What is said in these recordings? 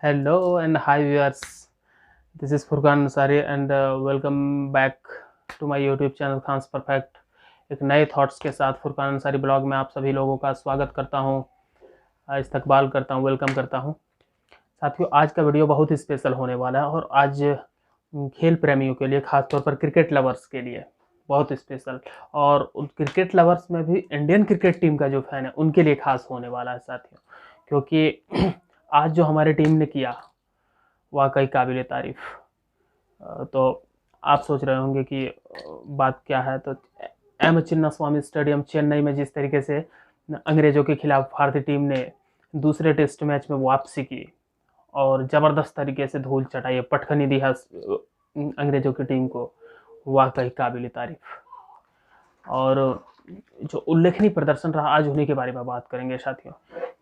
Hello and hi viewers. This is Furkan Ansari and welcome back to my YouTube channel Khan's perfect. एक नए thoughts के साथ Furqan Ansari blog में आप सभी लोगों का स्वागत करता हूं, इस्तकबाल करता हूं, वेलकम करता हूं। साथियों, आज का वीडियो बहुत ही स्पेशल होने वाला है और आज खेल प्रेमियों के लिए, खासतौर पर क्रिकेट लवर्स के लिए बहुत स्पेशल, और उन क्रिकेट लवर्स में भी इंडियन क्रिकेट टीम का जो फैन है उनके लिए खास होने वाला है साथियों, क्योंकि आज जो हमारी टीम ने किया वाकई काबिल तारीफ। तो आप सोच रहे होंगे कि बात क्या है। तो एम चिन्नास्वामी स्टेडियम चेन्नई में जिस तरीके से अंग्रेजों के खिलाफ भारतीय टीम ने दूसरे टेस्ट मैच में वापसी की और ज़बरदस्त तरीके से धूल चटाई, पटखनी दी है अंग्रेजों की टीम को, वाकई काबिल तारीफ। और जो उल्लेखनीय प्रदर्शन रहा आज, उन्हीं के बारे में बात करेंगे साथियों।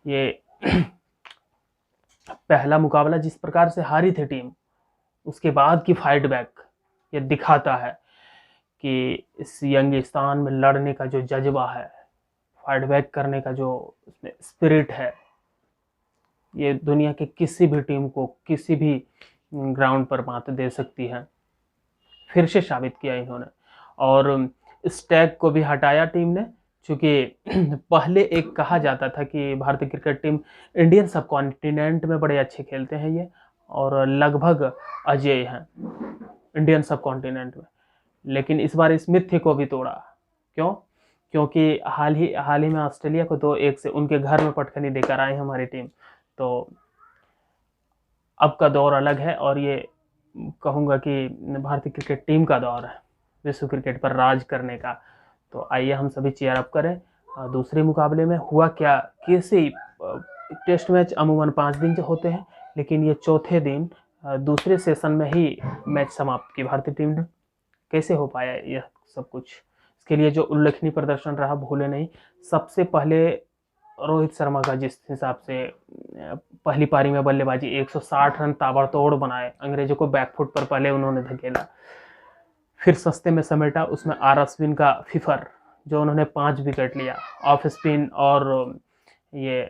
ये पहला मुकाबला जिस प्रकार से हारी थी टीम, उसके बाद की फाइट बैक ये दिखाता है कि इस यंगिस्तान में लड़ने का जो जज्बा है, फाइट बैक करने का जो उसमें स्पिरिट है, ये दुनिया के किसी भी टीम को किसी भी ग्राउंड पर मात दे सकती है। फिर से साबित किया इन्होंने, और इस टैग को भी हटाया टीम ने, क्योंकि पहले एक कहा जाता था कि भारतीय क्रिकेट टीम इंडियन सब कॉन्टिनेंट में बड़े अच्छे खेलते हैं ये, और लगभग अजेय हैं इंडियन सब कॉन्टिनेंट में। लेकिन इस बार इस मिथ्य को भी तोड़ा। क्यों? क्योंकि हाल ही में ऑस्ट्रेलिया को 2-1 से उनके घर में पटखनी देकर आई हमारी टीम। तो अब का दौर अलग है, और ये कहूँगा कि भारतीय क्रिकेट टीम का दौर है विश्व क्रिकेट पर राज करने का। तो आइए हम सभी चीयर अप करें। दूसरे मुकाबले में हुआ क्या, कैसे टेस्ट मैच अमूमन 5 दिन जो होते हैं, लेकिन ये चौथे दिन दूसरे सेशन में ही मैच समाप्त की भारतीय टीम ने। कैसे हो पाया यह सब कुछ? इसके लिए जो उल्लेखनीय प्रदर्शन रहा भूले नहीं। सबसे पहले रोहित शर्मा का, जिस हिसाब से पहली पारी में बल्लेबाजी 160 रन ताबड़तोड़ बनाए, अंग्रेजों को बैकफुट पर पहले उन्होंने धकेला, फिर सस्ते में समेटा। उसमें आर अश्विन का फिफर, जो उन्होंने 5 विकेट लिया ऑफ स्पिन, और ये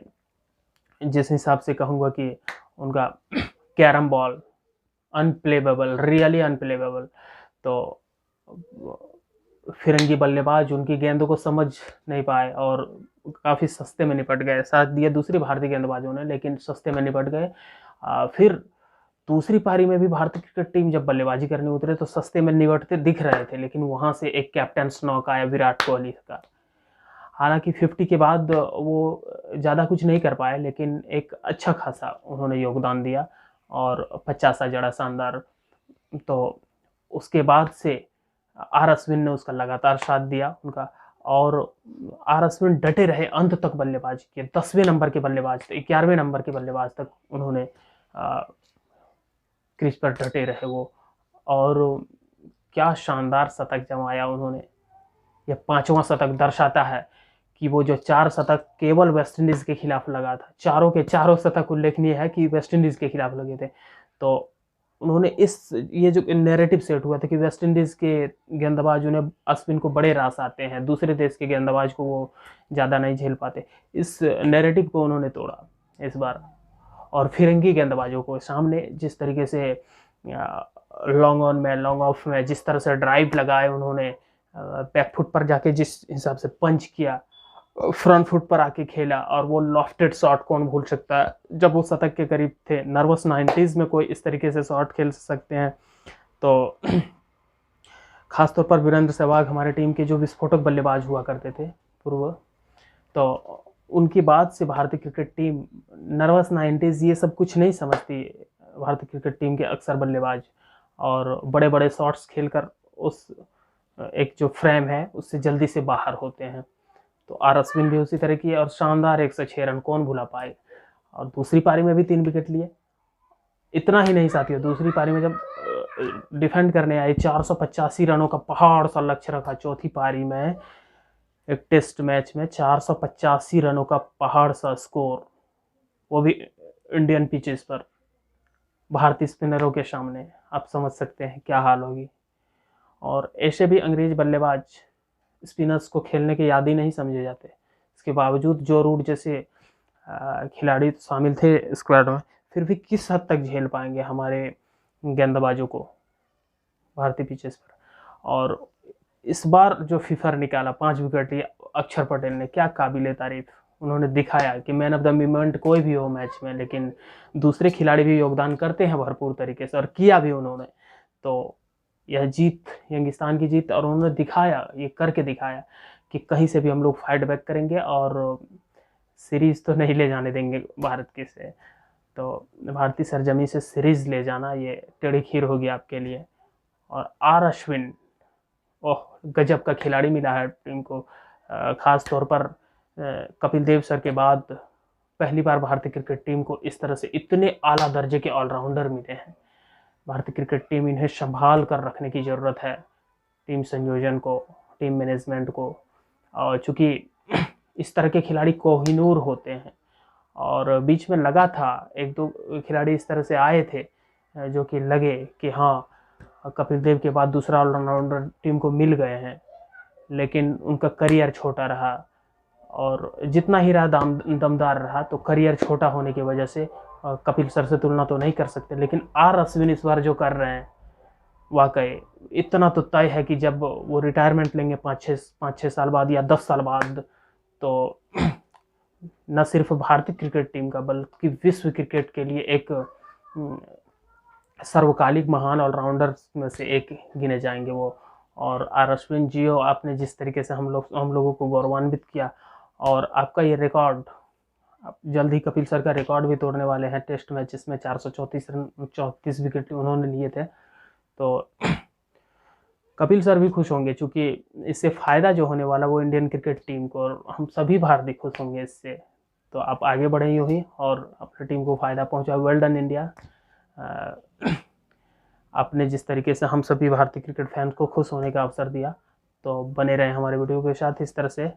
जिस हिसाब से कहूँगा कि उनका carrom ball unplayable, really unplayable. तो फिरंगी बल्लेबाज उनकी गेंदों को समझ नहीं पाए और काफ़ी सस्ते में निपट गए। साथ दिया दूसरी भारतीय गेंदबाजों ने, लेकिन सस्ते में निपट गए। फिर दूसरी पारी में भी भारतीय क्रिकेट टीम जब बल्लेबाजी करने उतरे तो सस्ते में निपटते दिख रहे थे, लेकिन वहाँ से एक कैप्टन नॉक आया विराट कोहली का। हालांकि 50 के बाद वो ज़्यादा कुछ नहीं कर पाए, लेकिन एक अच्छा खासा उन्होंने योगदान दिया और 50 जड़ा शानदार। तो उसके बाद से आर अश्विन ने उसका लगातार साथ दिया उनका, और आर अश्विन डटे रहे अंत तक बल्लेबाजी के। 10वें नंबर के बल्लेबाज तक, 11वें नंबर के बल्लेबाज तक उन्होंने क्रीज पर डटे रहे वो, और क्या शानदार शतक जमाया उन्होंने। यह 5वां शतक दर्शाता है कि वो जो 4 शतक केवल वेस्ट इंडीज़ के खिलाफ लगा था, चारों के चारों शतक उल्लेखनीय है कि वेस्ट इंडीज़ के खिलाफ लगे थे। तो उन्होंने ये जो नैरेटिव सेट हुआ था कि वेस्ट इंडीज़ के गेंदबाज, उन्हें अश्विन को बड़े रास आते हैं, दूसरे देश के गेंदबाज को वो ज़्यादा नहीं झेल पाते, इस नैरेटिव को उन्होंने तोड़ा इस बार। और फिरंगी गेंदबाजों को सामने जिस तरीके से लॉन्ग ऑन में, लॉन्ग ऑफ में जिस तरह से ड्राइव लगाए उन्होंने, बैकफुट पर जाके जिस हिसाब से पंच किया, फ्रंट फुट पर आके खेला, और वो लॉफ्टेड शॉट कौन भूल सकता है जब वो शतक के करीब थे। नर्वस 90s में कोई इस तरीके से शॉट खेल सकते हैं। तो खासतौर पर वीरेंद्र सहवाग हमारे टीम के जो विस्फोटक बल्लेबाज हुआ करते थे पूर्व, तो उनकी बाद से भारतीय क्रिकेट टीम नर्वस 90s ये सब कुछ नहीं समझती। भारतीय क्रिकेट टीम के अक्सर बल्लेबाज और बड़े बड़े शॉट्स खेलकर उस एक जो फ्रेम है उससे जल्दी से बाहर होते हैं। तो आर अश्विन भी उसी तरह की, और शानदार 106 रन कौन भुला पाए। और दूसरी पारी में भी 3 विकेट लिए। इतना ही नहीं साथियों, दूसरी पारी में जब डिफेंड करने आए, 485 रनों का पहाड़ सा लक्ष्य रखा चौथी पारी में। एक टेस्ट मैच में 485 रनों का पहाड़ सा स्कोर, वो भी इंडियन पिचेस पर भारतीय स्पिनरों के सामने। आप समझ सकते हैं क्या हाल होगी। और ऐसे भी अंग्रेज बल्लेबाज स्पिनर्स को खेलने के याद ही नहीं समझे जाते। इसके बावजूद जो रूट जैसे खिलाड़ी शामिल थे स्क्वाड में, फिर भी किस हद तक झेल पाएंगे हमारे गेंदबाजों को भारतीय पिचेस पर। और इस बार जो फीफर निकाला 5 विकेट लिए अक्षर पटेल ने, क्या काबिले तारीफ। उन्होंने दिखाया कि मैन ऑफ द मोमेंट कोई भी हो मैच में, लेकिन दूसरे खिलाड़ी भी योगदान करते हैं भरपूर तरीके से, और किया भी उन्होंने। तो यह जीत यंगिस्तान की जीत, और उन्होंने दिखाया, ये करके दिखाया कि कहीं से भी हम लोग फाइट बैक करेंगे और सीरीज तो नहीं ले जाने देंगे भारत की से। तो भारतीय सरजमी से सीरीज ले जाना ये टेढ़ी खीर होगी आपके लिए। और आर अश्विन, ओह गजब का खिलाड़ी मिला है टीम को। खास तौर पर कपिल देव सर के बाद पहली बार भारतीय क्रिकेट टीम को इस तरह से इतने आला दर्जे के ऑलराउंडर मिले हैं। भारतीय क्रिकेट टीम इन्हें संभाल कर रखने की ज़रूरत है, टीम संयोजन को, टीम मैनेजमेंट को। और चूँकि इस तरह के खिलाड़ी कोहिनूर होते हैं, और बीच में लगा था 1-2 खिलाड़ी इस तरह से आए थे जो कि लगे कि हाँ कपिल देव के बाद दूसरा ऑलराउंडर टीम को मिल गए हैं, लेकिन उनका करियर छोटा रहा, और जितना ही रहा दमदार रहा। तो करियर छोटा होने की वजह से कपिल सर से तुलना तो नहीं कर सकते, लेकिन आर अश्विन इस बार जो कर रहे हैं वाकई इतना तो तय है कि जब वो रिटायरमेंट लेंगे 5-6 साल बाद या 10 साल बाद, तो न सिर्फ भारतीय क्रिकेट टीम का बल्कि विश्व क्रिकेट के लिए एक सर्वकालिक महान ऑलराउंडर में से एक गिने जाएंगे वो। और आर अश्विन जी, आपने जिस तरीके से हम लोगों को गौरवान्वित किया, और आपका ये रिकॉर्ड जल्द ही कपिल सर का रिकॉर्ड भी तोड़ने वाले हैं टेस्ट मैचेस में। 434 विकेट उन्होंने लिए थे। तो कपिल सर भी खुश होंगे, क्योंकि इससे फ़ायदा जो होने वाला वो इंडियन क्रिकेट टीम को, और हम सभी भारतीय खुश होंगे इससे। तो आप आगे बढ़े यूँ ही और अपनी टीम को फ़ायदा पहुँचाओ। Well done India. आपने जिस तरीके से हम सभी भारतीय क्रिकेट फैंस को खुश होने का अवसर दिया, तो बने रहे हमारे वीडियो के साथ इस तरह से।